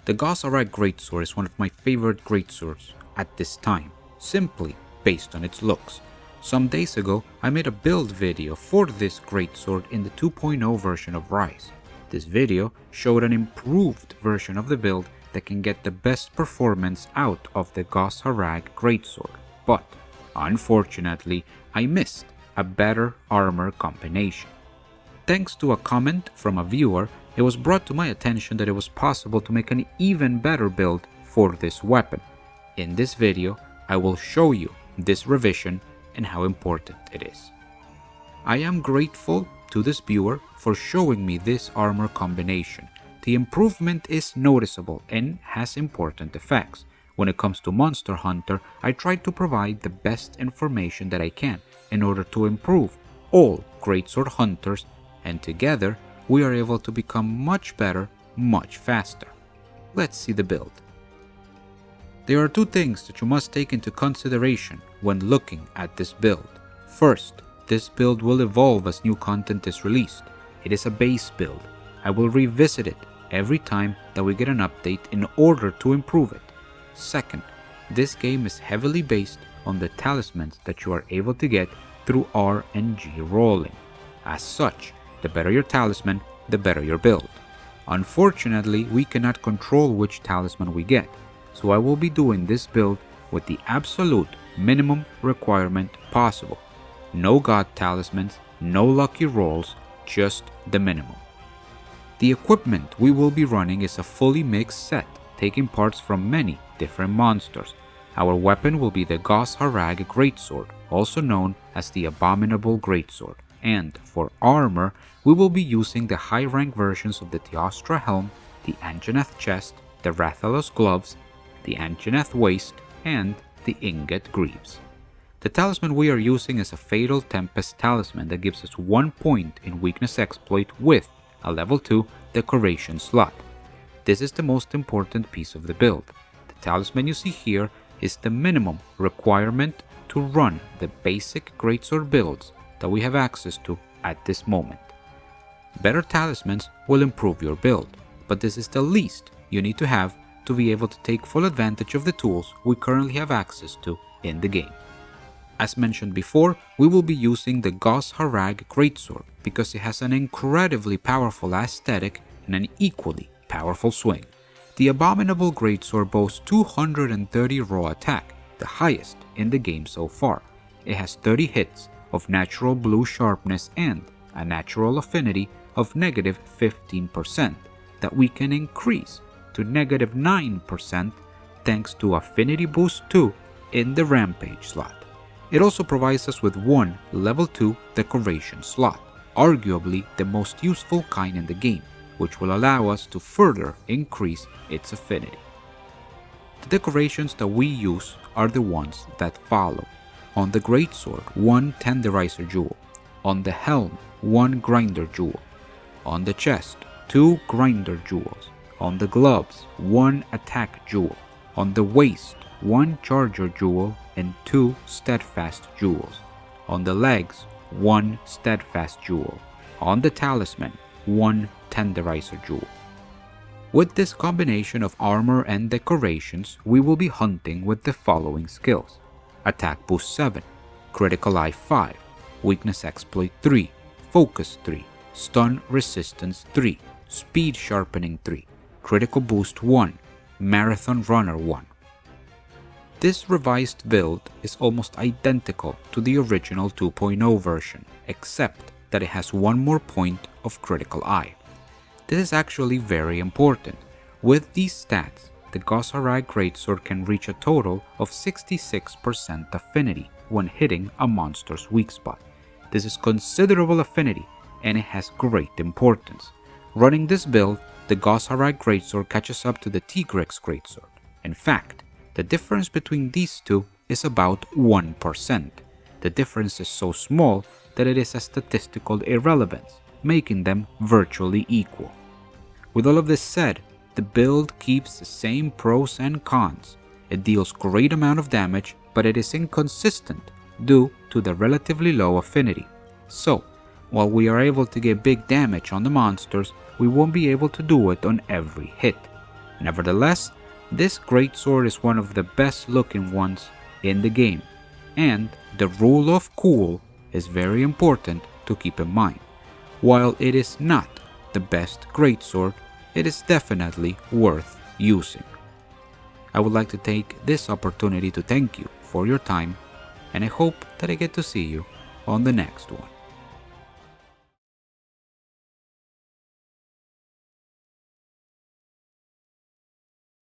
The Goss Harag Great Sword is one of my favorite great swords at this time, simply based on its looks. Some days ago, I made a build video for this great sword in the 2.0 version of Rise. This video showed an improved version of the build that can get the best performance out of the Goss Harag Great Sword, but unfortunately, I missed a better armor combination. Thanks to a comment from a viewer, it was brought to my attention that it was possible to make an even better build for this weapon. In this video, I will show you this revision and how important it is. I am grateful to this viewer for showing me this armor combination. The improvement is noticeable and has important effects. When it comes to Monster Hunter, I try to provide the best information that I can in order to improve all greatsword hunters, and together we are able to become much better, much faster. Let's see the build. There are two things that you must take into consideration when looking at this build. First, this build will evolve as new content is released. It is a base build. I will revisit it every time that we get an update in order to improve it. Second, this game is heavily based on the talismans that you are able to get through RNG rolling. As such, the better your talisman, the better your build. Unfortunately, we cannot control which talisman we get, so I will be doing this build with the absolute minimum requirement possible. No god talismans, no lucky rolls, just the minimum. The equipment we will be running is a fully mixed set, taking parts from many different monsters. Our weapon will be the Goss Harag Great Sword, also known as the Abominable Great Sword. And for armor, we will be using the high-rank versions of the Teostra Helm, the Anjanath Chest, the Rathalos Gloves, the Anjanath Waist, and the Ingot Greaves. The talisman we are using is a Fatal Tempest talisman that gives us 1 point in weakness exploit with a level 2 decoration slot. This is the most important piece of the build. The talisman you see here is the minimum requirement to run the basic greatsword builds that we have access to at this moment. Better talismans will improve your build, but this is the least you need to have to be able to take full advantage of the tools we currently have access to in the game. As mentioned before, we will be using the Goss Harag Great Sword because it has an incredibly powerful aesthetic and an equally powerful swing. The Abominable Great Sword boasts 230 raw attack, the highest in the game so far. It has 30 hits of natural blue sharpness and a natural affinity of negative 15% that we can increase to negative 9% thanks to Affinity Boost 2 in the Rampage slot. It also provides us with one level 2 decoration slot, arguably the most useful kind in the game, which will allow us to further increase its affinity. The decorations that we use are the ones that follow. On the Greatsword, 1 Tenderizer Jewel. On the Helm, 1 Grinder Jewel. On the chest, 2 Grinder Jewels. On the gloves, 1 Attack Jewel. On the waist, 1 Charger Jewel and 2 Steadfast Jewels. On the legs, 1 Steadfast Jewel. On the talisman, 1 Tenderizer Jewel. With this combination of armor and decorations, we will be hunting with the following skills: Attack Boost 7, Critical Eye 5, Weakness Exploit 3, Focus 3, Stun Resistance 3, Speed Sharpening 3, Critical Boost 1, Marathon Runner 1. This revised build is almost identical to the original 2.0 version, except that it has 1 more point of Critical Eye. This is actually very important. With these stats, the Goss Harag Great Sword can reach a total of 66% affinity when hitting a monster's weak spot. This is considerable affinity and it has great importance. Running this build, the Goss Harag Great Sword catches up to the Tigrex Great Sword. In fact, the difference between these two is about 1%. The difference is so small that it is a statistical irrelevance, making them virtually equal. With all of this said, the build keeps the same pros and cons. It deals great amount of damage, but it is inconsistent due to the relatively low affinity. So, while we are able to get big damage on the monsters, we won't be able to do it on every hit. Nevertheless, this great sword is one of the best looking ones in the game, and the rule of cool is very important to keep in mind. While it is not the best greatsword, it is definitely worth using. I would like to take this opportunity to thank you for your time, and I hope that I get to see you on the next one.